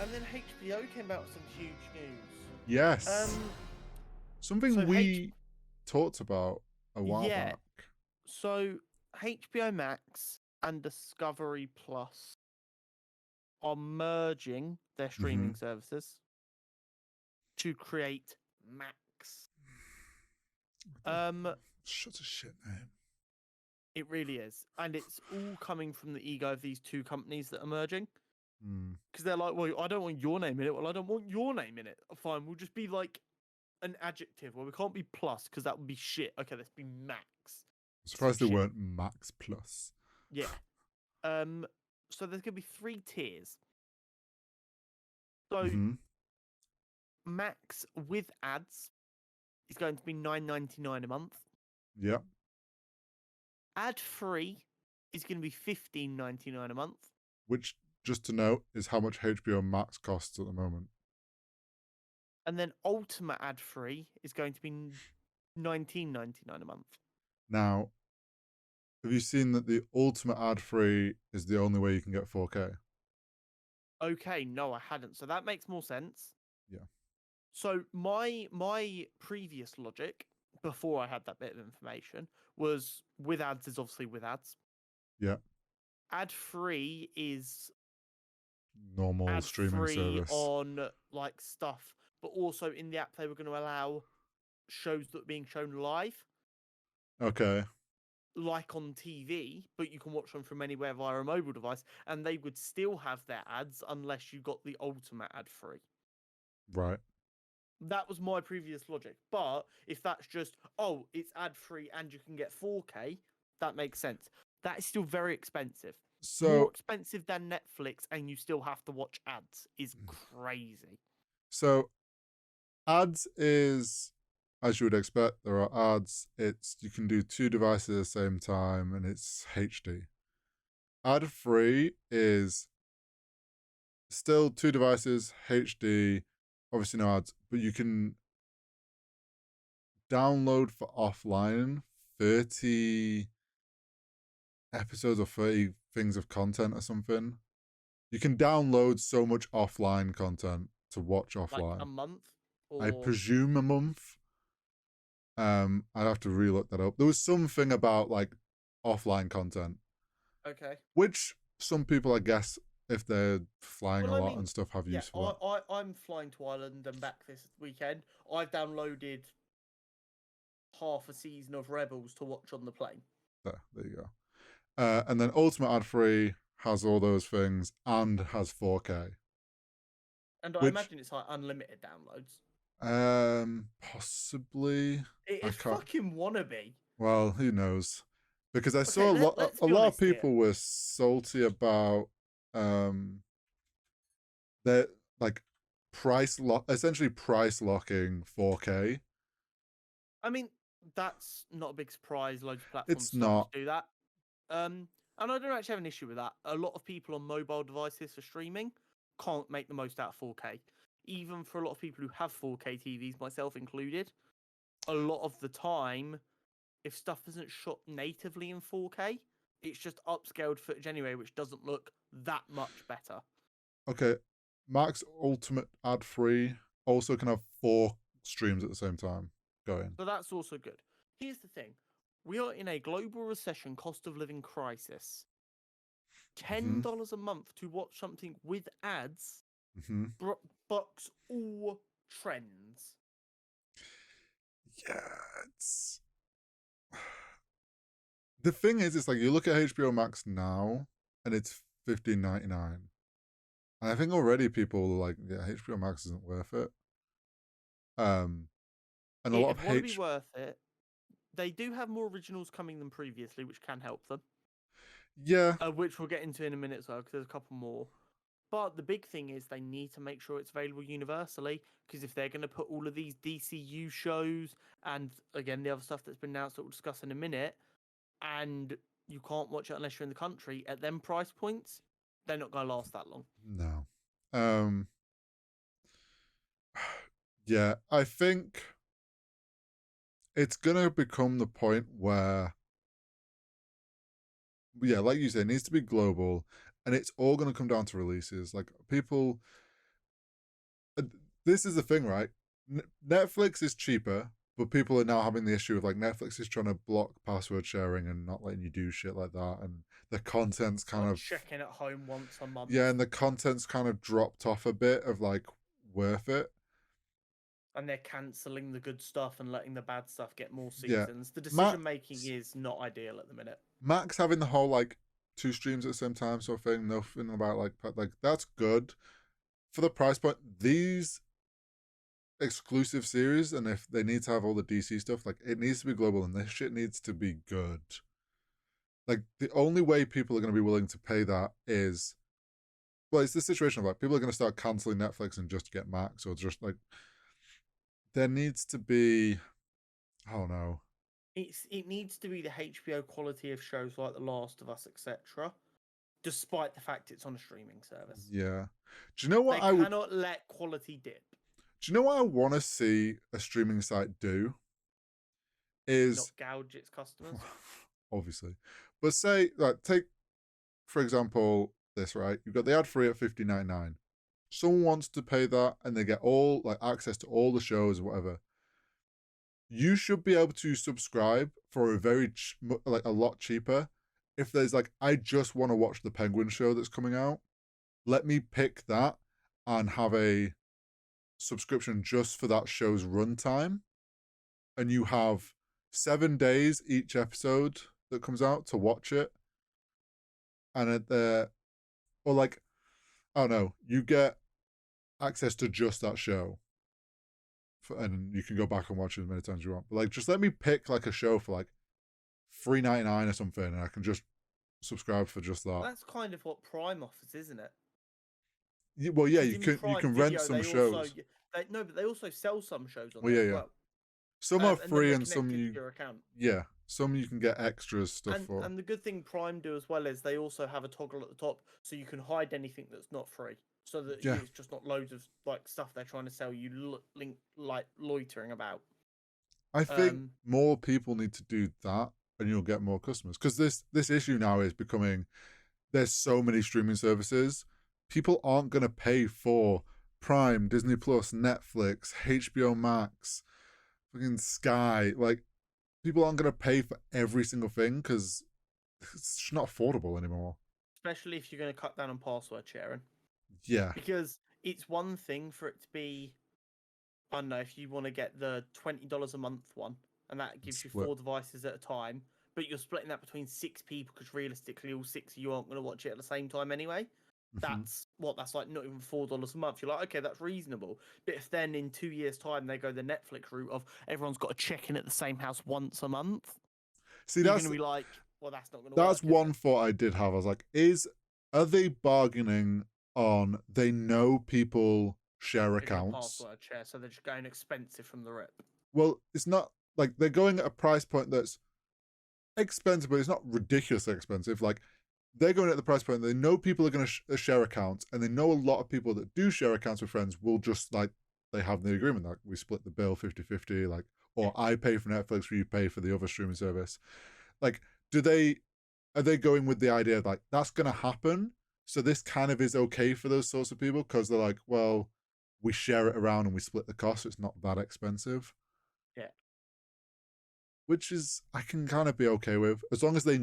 And then HBO came out with some huge news. Yes. Um, Something so we talked about a while yeah, back. so HBO Max and Discovery Plus are merging their streaming services to create Max. Such a shit name. It really is, and it's all coming from the ego of these two companies that are merging. Because they're like, well, I don't want your name in it. Well, I don't want your name in it. Fine, we'll just be like an adjective. Well, we can't be plus because that would be shit. Okay, let's be Max. I'm surprised they Shit. weren't Max Plus. Yeah. So there's gonna be 3 tiers. So Max with ads is going to be $9.99 a month. Yep. Ad free is going to be $15.99 a month. Which, just to note, is how much HBO Max costs at the moment. And then Ultimate ad free is going to be $19.99 a month. Now, have you seen that the Ultimate ad free is the only way you can get 4K? Okay, no, I hadn't. So that makes more sense. Yeah. So my previous logic before I had that bit of information was with ads is obviously with ads. Yeah. Ad free is Normal streaming service on like stuff, but also in the app they were going to allow shows that are being shown live. Okay. Like on TV, but you can watch them from anywhere via a mobile device, and they would still have their ads unless you got the Ultimate ad free. Right. That was my previous logic. But if that's just, oh, it's ad free and you can get 4K, that makes sense. That is still very expensive. So, more expensive than Netflix, and you still have to watch ads is crazy. So, ads is, as you would expect, there are ads. It's you can do 2 devices at the same time, and it's HD. Ad free is still 2 devices, HD, obviously no ads, but you can download for offline 30 episodes or 30 things of content or something. You can download so much offline content to watch offline. Like a month? Or... I presume a month. I'd have to relook that up. There was something about like offline content. Okay. Which some people, I guess, if they're flying a lot and stuff, have use for that. I'm flying to Ireland and back this weekend. I've downloaded half a season of Rebels to watch on the plane. There you go. And then Ultimate Ad Free has all those things and has 4K. And I imagine it's like unlimited downloads. Possibly. It's fucking wannabe. Well, who knows? Because I saw a lot of people were salty about they're like essentially price locking 4K. I mean, that's not a big surprise. Loads of platforms do that. And I don't actually have an issue with that. A lot of people on mobile devices for streaming can't make the most out of 4K. Even for a lot of people who have 4K TVs, myself included, a lot of the time, if stuff isn't shot natively in 4K, it's just upscaled footage anyway, which doesn't look that much better. Okay, Max Ultimate Ad Free also can have 4 streams at the same time going. So that's also good. Here's the thing. We are in a global recession, cost of living crisis. $10 a month to watch something with ads bucks all trends. Yeah, it's... The thing is, it's like you look at HBO Max now, and it's $15.99. And I think already people are like, yeah, HBO Max isn't worth it. And a lot of be worth it. They do have more originals coming than previously, which can help them. Yeah. Which we'll get into in a minute as well, because there's a couple more. But the big thing is they need to make sure it's available universally, because if they're going to put all of these DCU shows and, again, the other stuff that's been announced that we'll discuss in a minute, and you can't watch it unless you're in the country, at them price points, they're not going to last that long. No. Yeah, I think it's going to become the point where, yeah, like you said, it needs to be global, and it's all going to come down to releases. Like, people, this is the thing, right? Netflix is cheaper, but people are now having the issue of like Netflix is trying to block password sharing and not letting you do shit like that, and the content's kind Like of checking at home once a month. yeah, and the content's kind of dropped off a bit of like worth it. And they're cancelling the good stuff and letting the bad stuff get more Yeah, seasons. The decision making Max is not ideal at the minute. Max having the whole like two streams at the same time sort of thing. Nothing about like that's good for the price point. These exclusive series, and if they need to have all the DC stuff, like it needs to be global, and this shit needs to be good. Like the only way people are going to be willing to pay that is, well, it's the situation of like people are going to start canceling Netflix and just get Max, or just like there needs to be, I don't know. It needs to be the HBO quality of shows like The Last of Us, etc. Despite the fact it's on a streaming service, Yeah. Do you know what they I would? cannot let quality dip. Do you know what I want to see a streaming site do? Is Not gouge its customers. obviously, but say like take for example this, right? You've got the ad free at $15.99. Someone wants to pay that and they get all like access to all the shows or whatever. You should be able to subscribe for a like a lot cheaper. If there's like, I just want to watch the Penguin show that's coming out, let me pick that and have a subscription just for that show's runtime. And you have 7 days each episode that comes out to watch it. And at the, or like, I don't know, you get access to just that show. And you can go back and watch it as many times as you want. But like, just let me pick like a show for like $3.99 or something, and I can just subscribe for just that. That's kind of what Prime offers, isn't it? Well, yeah, Because in you Prime can rent Video, some they also shows. no, but they also sell some shows on Well, there yeah, as yeah. well. Some are And then free, they're and some connected to you, your account. yeah, some you can get extras stuff for. And the good thing Prime do as well is they also have a toggle at the top, so you can hide anything that's not free, so that Yeah, it's just not loads of like stuff they're trying to sell you link like loitering about. I think more people need to do that, and you'll get more customers. Because this issue now is becoming there's so many streaming services, people aren't going to pay for Prime, Disney Plus, Netflix, HBO Max, fucking Sky. Like people aren't going to pay for every single thing because it's just not affordable anymore. Especially if you're going to cut down on password sharing. Yeah. Because it's one thing for it to be, I don't know, if you want to get the $20 a month one, and that gives you Split. 4 devices at a time, but you're splitting that between 6 people because realistically, all 6 of you aren't going to watch it at the same time anyway. That's like not even $4 a month. You're like, okay, that's reasonable. But if then in 2 years' time they go the Netflix route of everyone's got to check in at the same house once a month, See, you're going to be like, well, that's not going to work. That's one thought I did have. I was like, are they bargaining on they know people share accounts? Password share, so they're just going expensive from the rip. Well, it's not like they're going at a price point that's expensive, but it's not ridiculously expensive. Like they're going at the price point they know people are going to share accounts, and they know a lot of people that do share accounts with friends will just like they have the agreement like we split the bill 50-50, like, or I pay for Netflix, you pay for the other streaming service. Like, are they going with the idea of like that's going to happen? So this kind of is okay for those sorts of people because they're like, well, we share it around and we split the cost. So it's not that expensive. Yeah. Which is I can kind of be okay with as long as they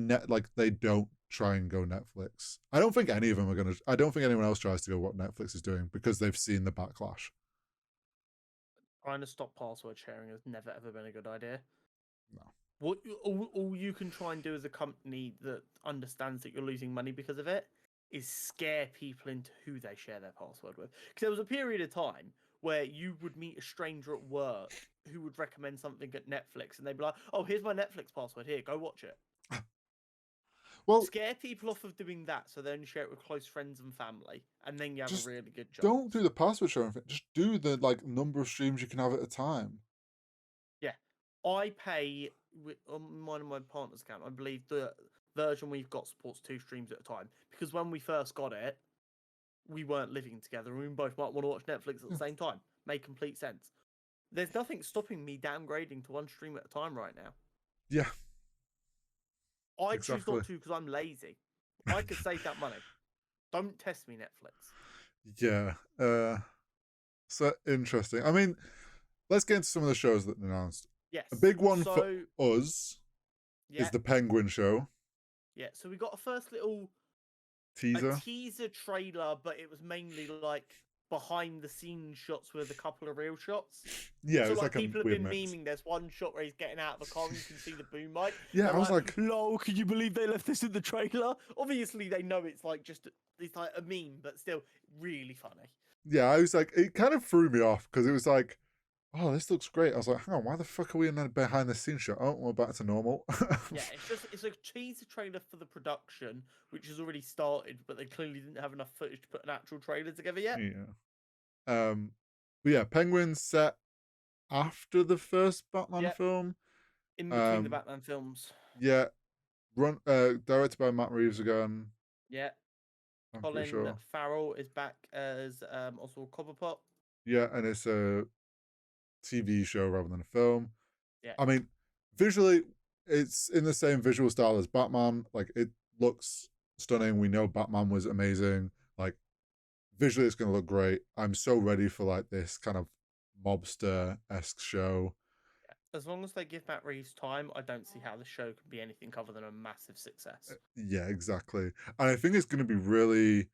they don't try and go Netflix. I don't think any of them are gonna. I don't think anyone else tries to go what Netflix is doing because they've seen the backlash. Trying to stop password sharing has never ever been a good idea. No. All you can try and do as a company that understands that you're losing money because of it is scare people into who they share their password with. Because there was a period of time where you would meet a stranger at work who would recommend something at Netflix, and they'd be like, "Oh, here's my Netflix password. Here, go watch it." Well, scare people off of doing that, so they only share it with close friends and family, and then you have a really good job. Don't do the password sharing thing. Just do the number of streams you can have at a time. Yeah, I pay on mine and my partner's account. I believe the version we've got supports 2 streams at a time because when we first got it, we weren't living together and we both might want to watch Netflix at the same time. Made complete sense. There's nothing stopping me downgrading to 1 stream at a time right now. Yeah. I choose not to because I'm lazy. I could save that money. Don't test me, Netflix. Yeah. So interesting. I mean, let's get into some of the shows that they announced. A Yes. big one for So us yeah, is the Penguin show yeah. So we got a first little a teaser. teaser trailer, but it was mainly like behind the scenes shots with a couple of real shots. Yeah, it So was like like a people have weird been mix. memeing. There's one shot where he's getting out of the car and you can see the boom mic. Yeah, And I was like, like, lol, can you believe they left this in the trailer? Obviously they know it's like it's like a meme, but still really funny. yeah, I was like, it kind of threw me off because it was like, oh, this looks great. I was like, hang on, why the fuck are we in a behind the scenes shot? Oh, we're back to normal. Yeah, it's a teaser trailer for the production, which has already started, but they clearly didn't have enough footage to put an actual trailer together yet. Yeah. But yeah, Penguin's set after the first Batman Yeah, film. in between the Um, Batman films. yeah, directed by Matt Reeves again. Yeah, I'm pretty Colin sure. Farrell is back as Oswald Cobblepot. Yeah, and it's a TV show rather than a film. Yeah, I mean, visually, it's in the same visual style as Batman. Like, it looks stunning. We know Batman was amazing. Like, visually, it's going to look great. I'm so ready for like this kind of mobster esque show. as long as they give Matt Reeves time, I don't see how the show can be anything other than a massive success. Yeah, exactly. And I think it's going to be really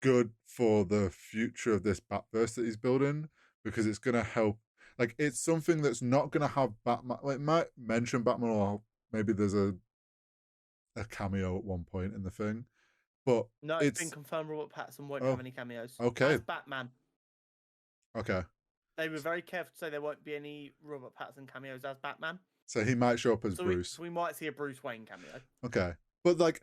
good for the future of this Batverse that he's building because it's going to help. Like, it's something that's not going to have Batman. Like, it might mention Batman, or maybe there's a cameo at one point in the thing, but No, it's been it's confirmed Robert Pattinson won't have oh, any cameos okay, as Batman. okay. They were very careful to say there won't be any Robert Pattinson cameos as Batman. So he might show up as So Bruce. we might see a Bruce Wayne cameo. Okay, but like,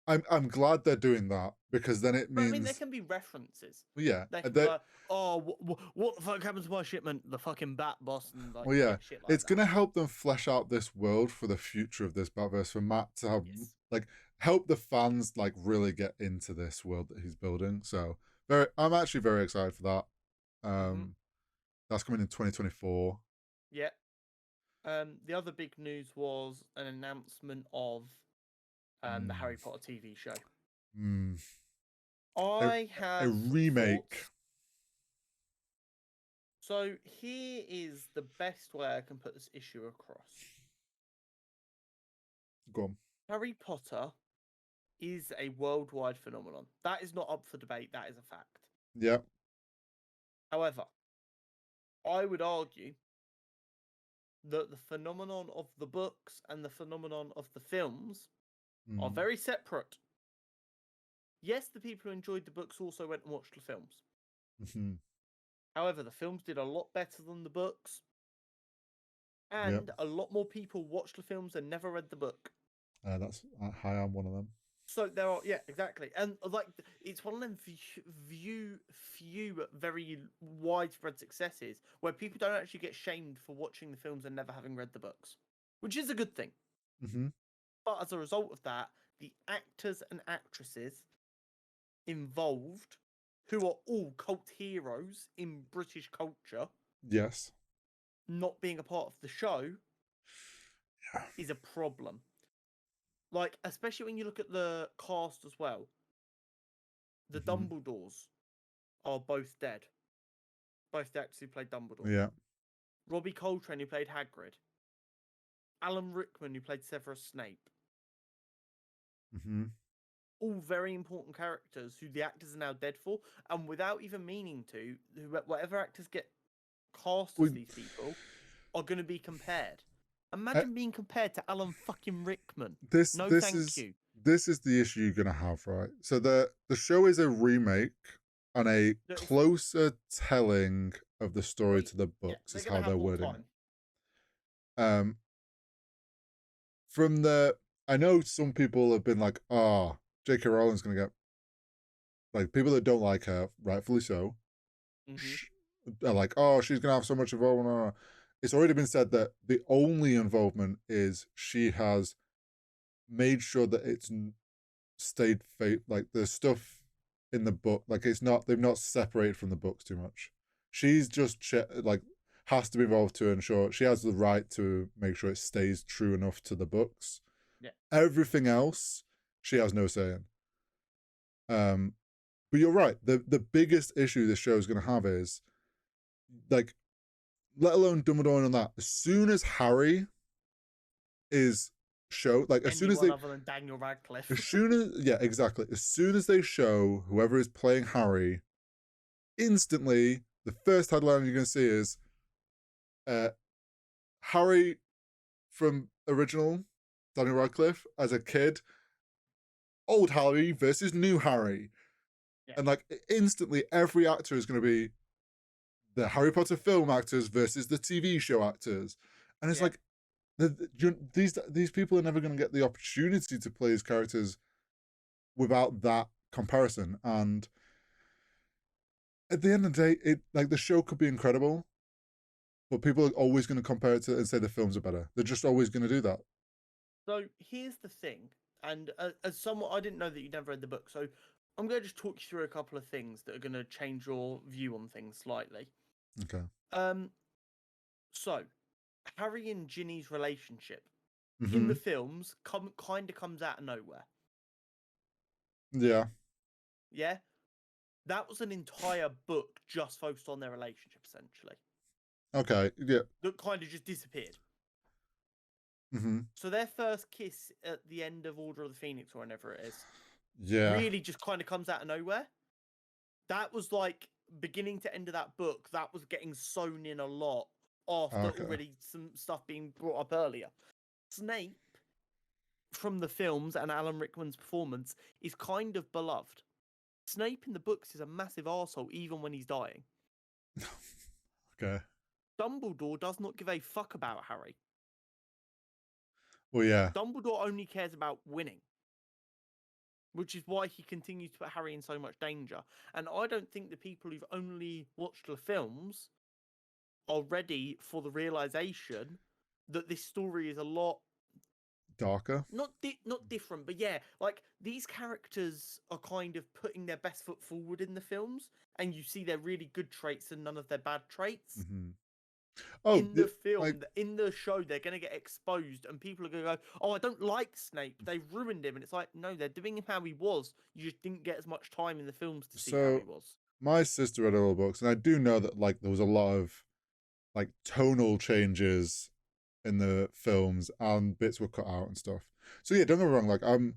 I'm glad they're doing that because then it But I mean, there means can be references. yeah, They can be like, oh, what the fuck happened to my shipment? The fucking Bat Boss and like shit like it's that. gonna help them flesh out this world for the future of this Batverse for Matt to have Yes. like help the fans like really get into this world that he's building. So I'm actually very excited for that. That's coming in 2024. Yeah. The other big news was an announcement of the Harry Potter TV show. Mm. I a have remake. thoughts. So here is the best way I can put this issue across. Go on. Harry Potter is a worldwide phenomenon. That is not up for debate. That is a fact. Yeah. However, I would argue that the phenomenon of the books and the phenomenon of the films are very separate. Yes, the people who enjoyed the books also went and watched the films. Mm-hmm. However, the films did a lot better than the books. And a lot more people watched the films and never read the book. That's hi, I'm one of them. So there are, yeah, exactly. And like, it's one of them few very widespread successes where people don't actually get shamed for watching the films and never having read the books, which is a good thing. Mm-hmm. But as a result of that, the actors and actresses involved, who are all cult heroes in British culture, Yes, not being a part of the show is a problem. Like, especially when you look at the cast as well. The Dumbledores are both dead. Both the actors who played Dumbledore. Yeah. Robbie Coltrane, who played Hagrid. Alan Rickman, who played Severus Snape. Mm-hmm. All very important characters who the actors are now dead for, and without even meaning to, whatever actors get cast as these people are going to be compared. Imagine being compared to Alan fucking Rickman. This you. This is the issue you're gonna have, right? So the show is a remake and a closer telling of the story to the books is how they're wording it. From the I know some people have been like, J.K. Rowling's gonna get like people that don't like her, rightfully so. Are like, she's gonna have so much involvement. It's already been said that the only involvement is she has made sure that it's stayed like the stuff in the book, like they've not separated from the books too much. She's just like has to be involved to ensure she has the right to make sure it stays true enough to the books. Yeah. Everything else she has no say in. But you're right. The biggest issue this show is going to have is like, let alone Dumbledore and that. As soon as Harry is show, like, Anyone other than Daniel as Radcliffe. soon as, yeah, exactly. As soon as they show whoever is playing Harry, instantly the first headline you're going to see is uh, Harry from original Daniel Radcliffe as a kid, old Harry versus new Harry. Yeah. And like instantly, every actor is going to be the Harry Potter film actors versus the TV show actors. And it's Yeah. like, these people are never going to get the opportunity to play these characters without that comparison. And at the end of the day, it like the show could be incredible, but people are always going to compare it to and say the films are better. They're just always going to do that. So here's the thing, and as someone, I didn't know that you'd never read the book, so I'm going to just talk you through a couple of things that are going to change your view on things slightly. Okay. So Harry and Ginny's relationship in Mm-hmm. the films kind of comes out of nowhere. Yeah. Yeah, that was an entire book just focused on their relationship, essentially. Okay. Yeah. That kind of just disappeared. Mm-hmm. So their first kiss at the end of Order of the Phoenix, or whenever it is, Yeah. really just kind of comes out of nowhere. That was like beginning to end of that book. That was getting sewn in a lot after Okay. already some stuff being brought up earlier. Snape from the films and Alan Rickman's performance is kind of beloved. Snape in the books is a massive arsehole even when he's dying. Okay. Dumbledore does not give a fuck about Harry. Well, yeah. Dumbledore only cares about winning, which is why he continues to put Harry in so much danger. And I don't think the people who've only watched the films are ready for the realization that this story is a lot Darker. not different, but yeah, like these characters are kind of putting their best foot forward in the films, and you see their really good traits and none of their bad traits. Mm-hmm. Oh, In the like, film, in the show, they're going to get exposed, and people are going to go, "Oh, I don't like Snape. They ruined him." And it's like, no, they're doing him how he was. You just didn't get as much time in the films to see how so he was. my sister read all the books, and I do know that like there was a lot of like tonal changes in the films, and bits were cut out and stuff. So yeah, don't get me wrong. Like I'm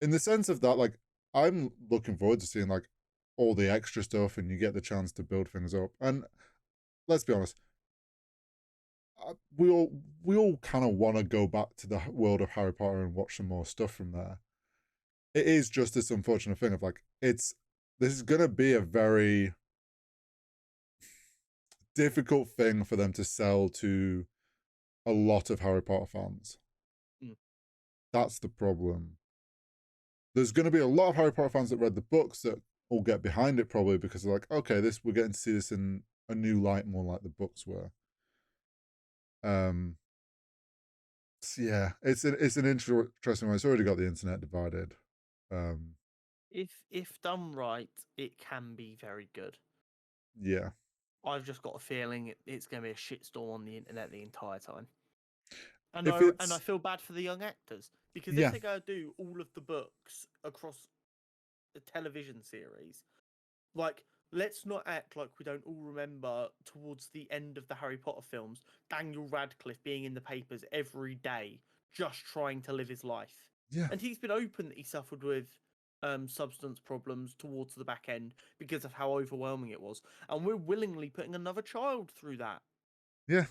in the sense of that, like I'm looking forward to seeing like all the extra stuff, and you get the chance to build things up. And let's be honest, we all kind of want to go back to the world of Harry Potter and watch some more stuff from there. It is just this unfortunate thing of like this is gonna be a very difficult thing for them to sell to a lot of Harry Potter fans. Mm. That's the problem. There's going to be a lot of Harry Potter fans that read the books that will get behind it probably because they're like, okay, this we're getting to see this in a new light, more like the books were. So yeah, it's an interesting one. It's already got the internet divided. If done right, it can be very good. Yeah. I've just got a feeling it's going to be a shitstorm on the internet the entire time. And If I feel bad for the young actors because yeah, if they go do all of the books across the television series, like let's not act like we don't all remember towards the end of the Harry Potter films, Daniel Radcliffe being in the papers every day just trying to live his life. yeah, And he's been open that he suffered with substance problems towards the back end because of how overwhelming it was. And we're willingly putting another child through that. yeah.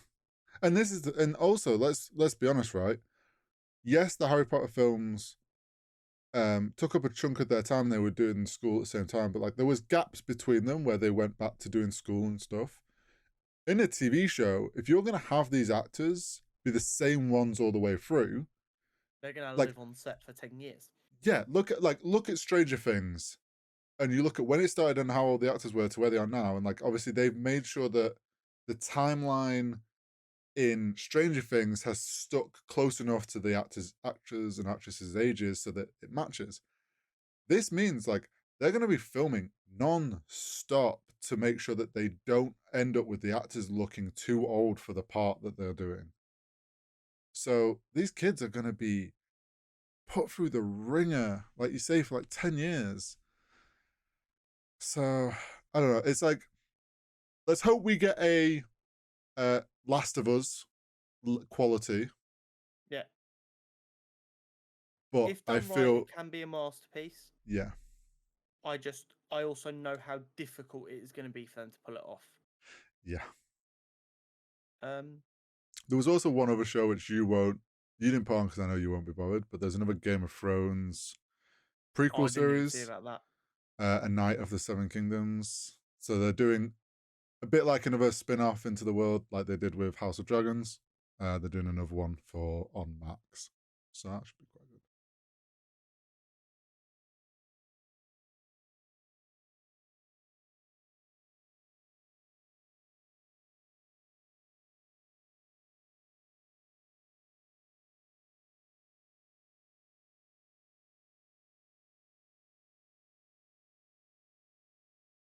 And this is and also let's be honest, right? Yes, the Harry Potter films took up a chunk of their time. They were doing school at the same time, but like there was gaps between them where they went back to doing school and stuff. In a TV show, if you're going to have these actors be the same ones all the way through, They're going to like live on set for 10 years. yeah, look at Stranger Things, and you look at when it started and how old the actors were to where they are now, and like obviously they've made sure that the timeline in Stranger Things has stuck close enough to the actors and actresses' ages so that it matches. This means like they're going to be filming non-stop to make sure that they don't end up with the actors looking too old for the part that they're doing. So these kids are going to be put through the ringer, like you say, for like 10 years. So I don't know. It's like let's hope we get a Last of Us quality. Yeah. But If I done right, feel, it can be a masterpiece. yeah, I also know how difficult it is going to be for them to pull it off. yeah. Um, There was also one other show which you didn't put on because I know you won't be bothered, but there's another Game of Thrones prequel I didn't even see series, about that. A Night of the Seven Kingdoms. So they're doing a bit like another spin-off into the world like they did with House of Dragons. They're doing another one on Max. So that should be